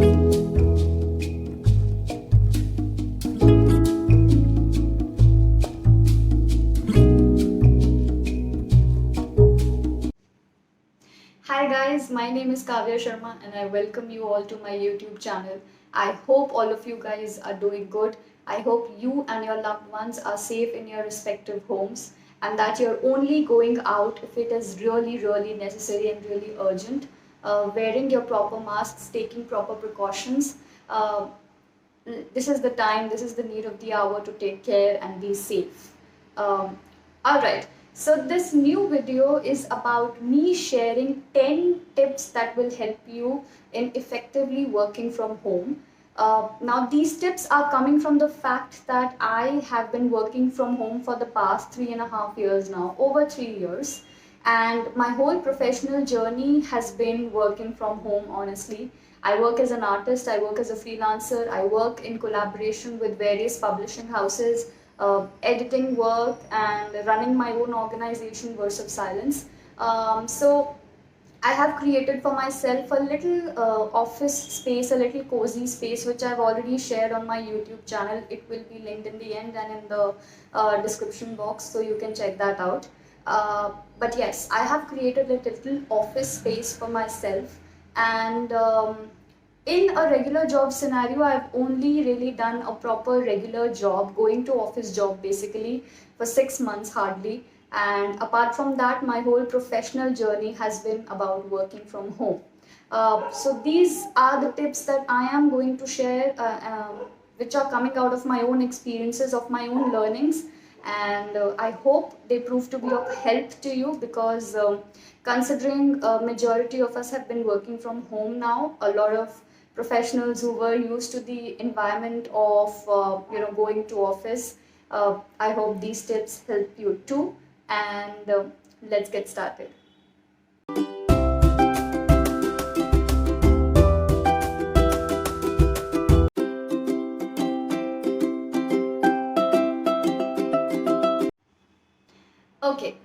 Hi guys, my name is Kavya Sharma and I welcome you all to my YouTube channel. I hope all of you guys are doing good. I hope you and your loved ones are safe in your respective homes and that you're only going out if it is really necessary and really urgent. Wearing your proper masks, taking proper precautions. Uh, this is the time, this is the need of the hour to take care and be safe. Um, Alright, so this new video is about me sharing 10 tips that will help you in effectively working from home. Now, these tips are coming from the fact that I have been working from home for the past 3.5 years now, over 3 years, and my whole professional journey has been working from home, honestly. I work as an artist, I work as a freelancer, I work in collaboration with various publishing houses, editing work, and running my own organization, Words of Silence. So I have created for myself a little office space, a little cozy space, which I've already shared on my YouTube channel. It will be linked in the end and in the description box, so you can check that out. But yes, I have created a little office space for myself, and in a regular job scenario, I've only really done a proper regular job, going to office job basically, for 6 months hardly. And apart from that, my whole professional journey has been about working from home. So these are the tips that I am going to share, which are coming out of my own experiences, of my own learnings. And I hope they prove to be of help to you, because considering a majority of us have been working from home now, a lot of professionals who were used to the environment of going to office, I hope these tips help you too. And let's get started. Okay,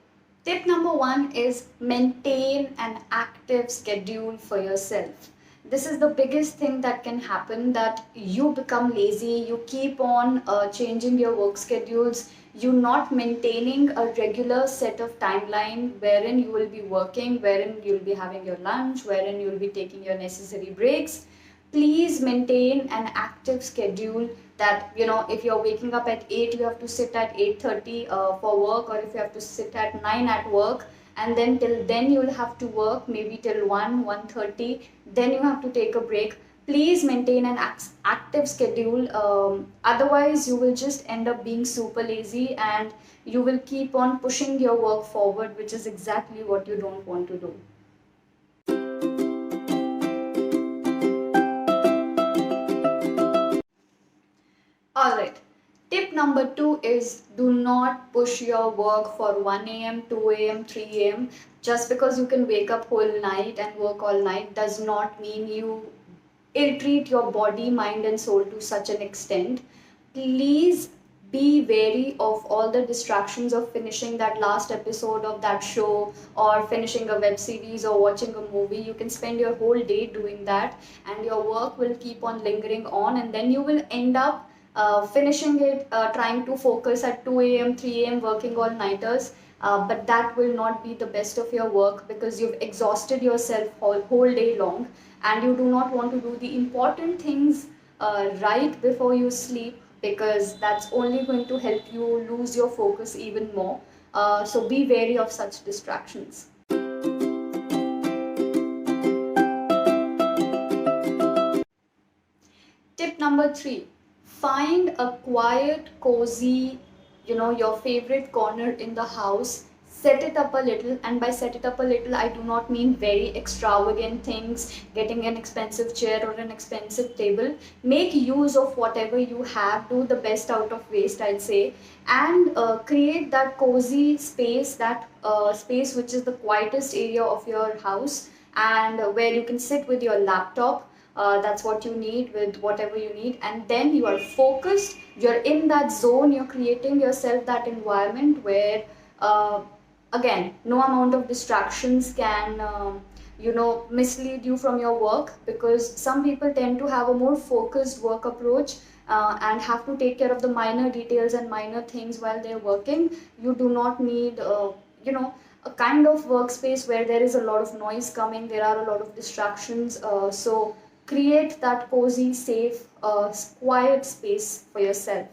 tip number one is maintain an active schedule for yourself. This is the biggest thing that can happen, that you become lazy, you keep on changing your work schedules, you not maintaining a regular set of timeline wherein you will be working, wherein you'll be having your lunch, wherein you'll be taking your necessary breaks. Please maintain an active schedule, that if you're waking up at 8, you have to sit at 8:30 for work, or if you have to sit at 9 at work, and then till then you'll have to work maybe till 1:30, then you have to take a break. Please maintain an active schedule, otherwise you will just end up being super lazy and you will keep on pushing your work forward, which is exactly what you don't want to do. Alright, tip number two is, do not push your work for 1 a.m., 2 a.m., 3 a.m. Just because you can wake up whole night and work all night does not mean you ill-treat your body, mind and soul to such an extent. Please be wary of all the distractions of finishing that last episode of that show, or finishing a web series, or watching a movie. You can spend your whole day doing that and your work will keep on lingering on, and then you will end up finishing it, trying to focus at 2 a.m., 3 a.m., working all nighters. But that will not be the best of your work, because you've exhausted yourself whole day long, and you do not want to do the important things right before you sleep, because that's only going to help you lose your focus even more. So be wary of such distractions. Tip number three, find a quiet, cozy, your favorite corner in the house. Set it up a little, and by set it up a little, I do not mean very extravagant things, getting an expensive chair or an expensive table. Make use of whatever you have, do the best out of waste, I'd say, and create that cozy space, that space which is the quietest area of your house, and where you can sit with your laptop. That's what you need, with whatever you need, and then you are focused, you're in that zone, you're creating yourself that environment where again, no amount of distractions can mislead you from your work, because some people tend to have a more focused work approach and have to take care of the minor details and minor things while they're working. You do not need a kind of workspace where there is a lot of noise coming, there are a lot of distractions. So create that cozy, safe, quiet space for yourself.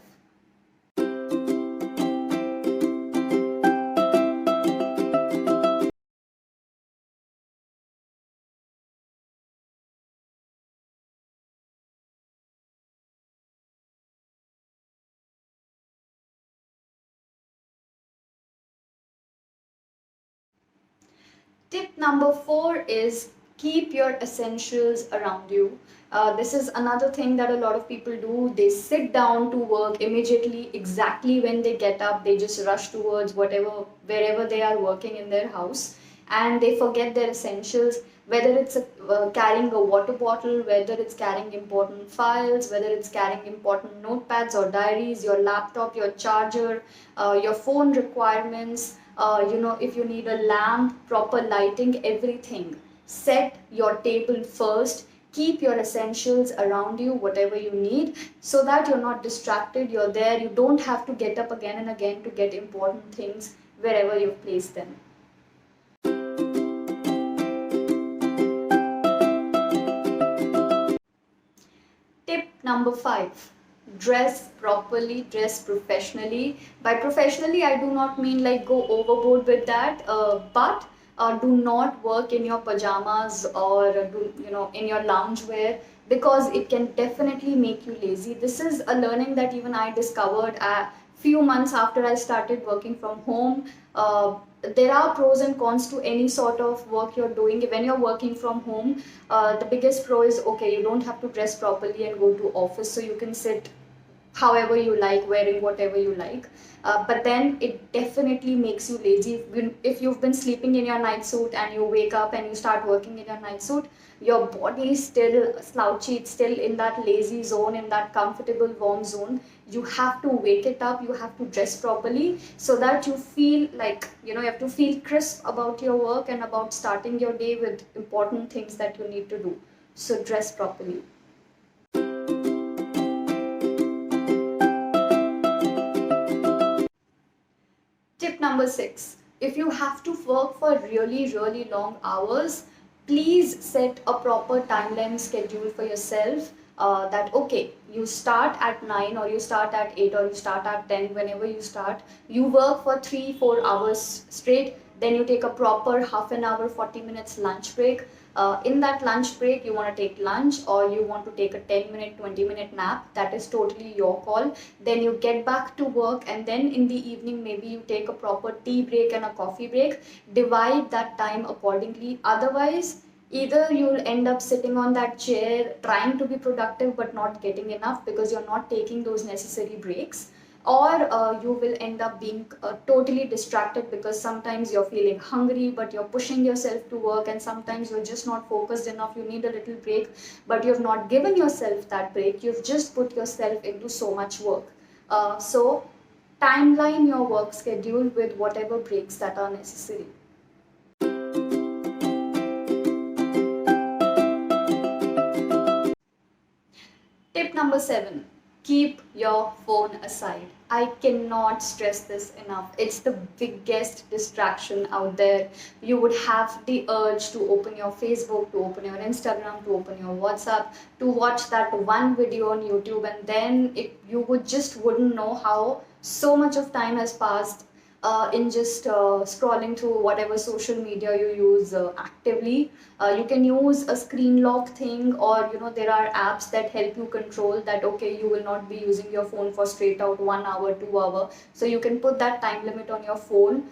Tip number 4 is keep your essentials around you. This is another thing that a lot of people do. They sit down to work immediately, exactly when they get up, they just rush towards wherever they are working in their house, and they forget their essentials. Whether it's carrying a water bottle, whether it's carrying important files, whether it's carrying important notepads or diaries, your laptop, your charger, your phone requirements, if you need a lamp, proper lighting, everything. Set your table first. Keep your essentials around you, whatever you need, so that you're not distracted. You're there. You don't have to get up again and again to get important things wherever you've placed them. Tip number 5, dress properly, dress professionally. By professionally, I do not mean like go overboard with that, but do not work in your pajamas or in your loungewear, because it can definitely make you lazy. This is a learning that even I discovered a few months after I started working from home. There are pros and cons to any sort of work you're doing. When you're working from home, the biggest pro is, okay, you don't have to dress properly and go to office, so you can sit however you like, wearing whatever you like. But then it definitely makes you lazy. If you've been sleeping in your night suit and you wake up and you start working in your night suit, your body is still slouchy, it's still in that lazy zone, in that comfortable warm zone. You have to wake it up, you have to dress properly, so that you feel like, you have to feel crisp about your work and about starting your day with important things that you need to do. So dress properly. Tip number 6, if you have to work for really long hours, please set a proper timeline schedule for yourself. That, okay, you start at 9 or you start at 8 or you start at 10, whenever you start, you work for 3-4 hours straight, then you take a proper half an hour, 40 minutes lunch break. In that lunch break, you want to take lunch or you want to take a 10-minute, 20-minute nap. That is totally your call. Then you get back to work, and then in the evening, maybe you take a proper tea break and a coffee break. Divide that time accordingly. Otherwise, either you'll end up sitting on that chair trying to be productive but not getting enough because you're not taking those necessary breaks, or you will end up being totally distracted, because sometimes you're feeling hungry but you're pushing yourself to work, and sometimes you're just not focused enough, you need a little break, but you've not given yourself that break, you've just put yourself into so much work. So timeline your work schedule with whatever breaks that are necessary. Tip number 7, keep your phone aside. I cannot stress this enough. It's the biggest distraction out there. You would have the urge to open your Facebook, to open your Instagram, to open your WhatsApp, to watch that one video on YouTube, and then you wouldn't know how so much of time has passed in just scrolling through whatever social media you use actively. You can use a screen lock thing, or there are apps that help you control that, okay, you will not be using your phone for straight out 1 hour, 2 hour. So you can put that time limit on your phone.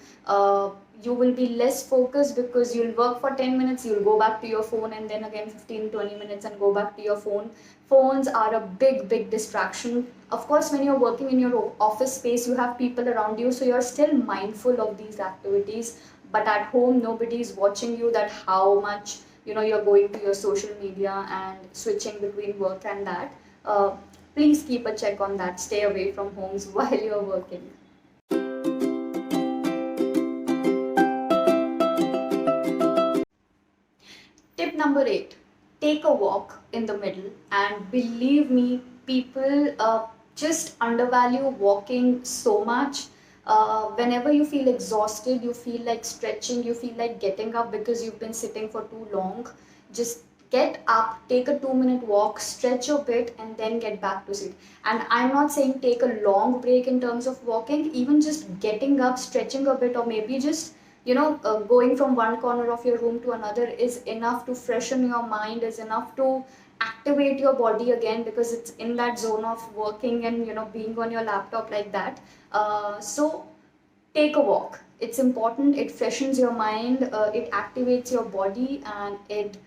You will be less focused because you'll work for 10 minutes, you'll go back to your phone, and then again 15-20 minutes and go back to your phone. Phones are a big distraction. Of course, when you're working in your office space, you have people around you, so you're still mindful of these activities. But at home, nobody is watching you, that how much you're going to your social media and switching between work and that. Please keep a check on that. Stay away from homes while you're working. number 8, take a walk in the middle. And believe me, people just undervalue walking so much. Whenever you feel exhausted, you feel like stretching, you feel like getting up because you've been sitting for too long, just get up, take a 2-minute walk, stretch a bit, and then get back to sit. And I'm not saying take a long break in terms of walking, even just getting up, stretching a bit, or maybe just going from one corner of your room to another is enough to freshen your mind, is enough to activate your body again, because it's in that zone of working and being on your laptop like that. So take a walk, it's important, it freshens your mind, it activates your body, and it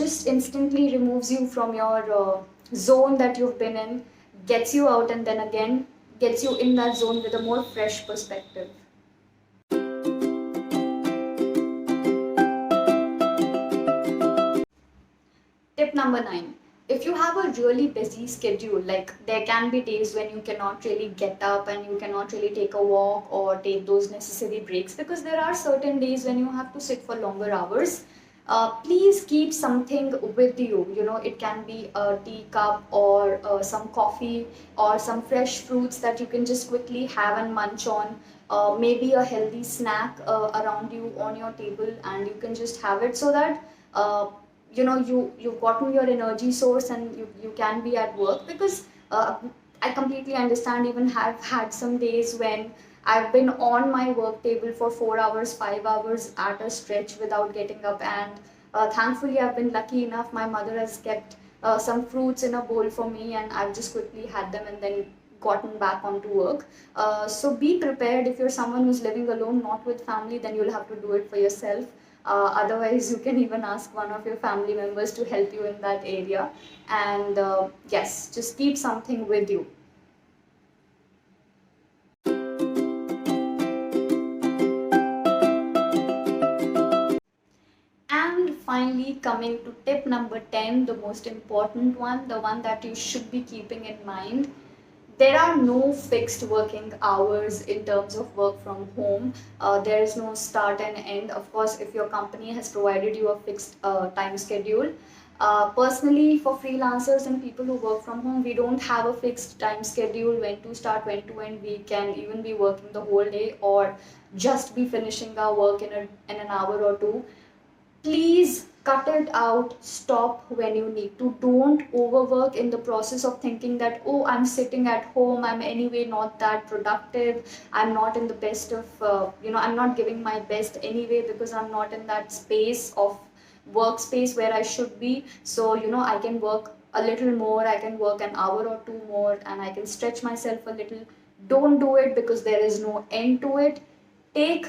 just instantly removes you from your zone that you've been in, gets you out, and then again gets you in that zone with a more fresh perspective. Tip number 9. If you have a really busy schedule, like there can be days when you cannot really get up and you cannot really take a walk or take those necessary breaks, because there are certain days when you have to sit for longer hours. Please keep something with you. It can be a tea cup or some coffee or some fresh fruits that you can just quickly have and munch on. Maybe a healthy snack around you on your table, and you can just have it so that you've gotten your energy source, and you can be at work. Because I completely understand, even have had some days when I've been on my work table for 4 hours, 5 hours at a stretch without getting up. And thankfully I've been lucky enough, my mother has kept some fruits in a bowl for me, and I've just quickly had them and then gotten back onto work. So be prepared. If you're someone who's living alone, not with family, then you'll have to do it for yourself. Otherwise, you can even ask one of your family members to help you in that area. And yes, just keep something with you. And finally, coming to tip number 10, the most important one, the one that you should be keeping in mind. There are no fixed working hours in terms of work from home. There is no start and end. Of course, if your company has provided you a fixed time schedule. Personally, for freelancers and people who work from home, we don't have a fixed time schedule, when to start, when to end. We can even be working the whole day or just be finishing our work in an hour or two. Please cut it out, stop when you need to. Don't overwork in the process of thinking that, oh, I'm sitting at home, I'm anyway not that productive, I'm not in the best of, I'm not giving my best anyway because I'm not in that space of workspace where I should be. So, I can work a little more, I can work an hour or two more, and I can stretch myself a little. Don't do it, because there is no end to it. Take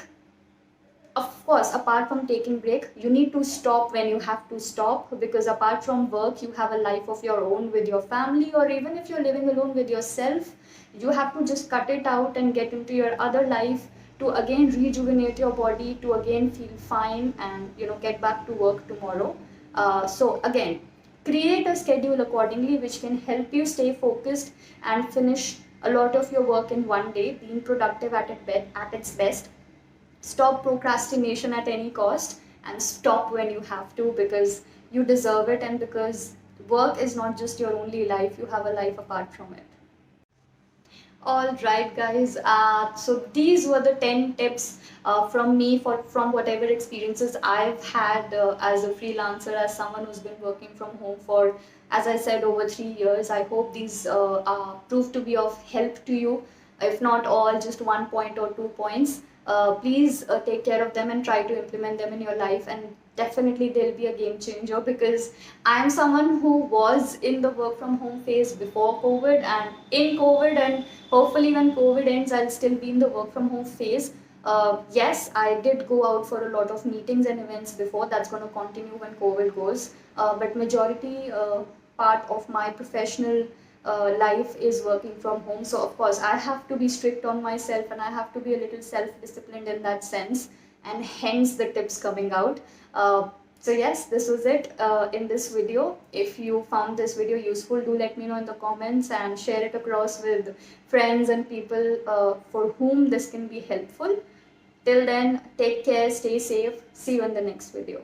Of course, apart from taking break, you need to stop when you have to stop, because apart from work, you have a life of your own with your family, or even if you're living alone with yourself, you have to just cut it out and get into your other life to again rejuvenate your body, to again feel fine, and get back to work tomorrow. So again, create a schedule accordingly which can help you stay focused and finish a lot of your work in one day, being productive at its best. Stop procrastination at any cost, and stop when you have to, because you deserve it, and because work is not just your only life, you have a life apart from it. All right, guys. So these were the 10 tips from me from whatever experiences I've had as a freelancer, as someone who's been working from home for, as I said, over 3 years. I hope these prove to be of help to you. If not all, just 1 point or 2 points. Please take care of them and try to implement them in your life, and definitely they'll be a game changer, because I'm someone who was in the work from home phase before COVID, and in COVID, and hopefully when COVID ends, I'll still be in the work from home phase. Yes, I did go out for a lot of meetings and events before. That's going to continue when COVID goes. But majority part of my professional life is working from home. So of course I have to be strict on myself, and I have to be a little self-disciplined in that sense, and hence the tips coming out. So yes, this was it in this video. If you found this video useful, do let me know in the comments and share it across with friends and people for whom this can be helpful. Till then, take care, stay safe. See you in the next video.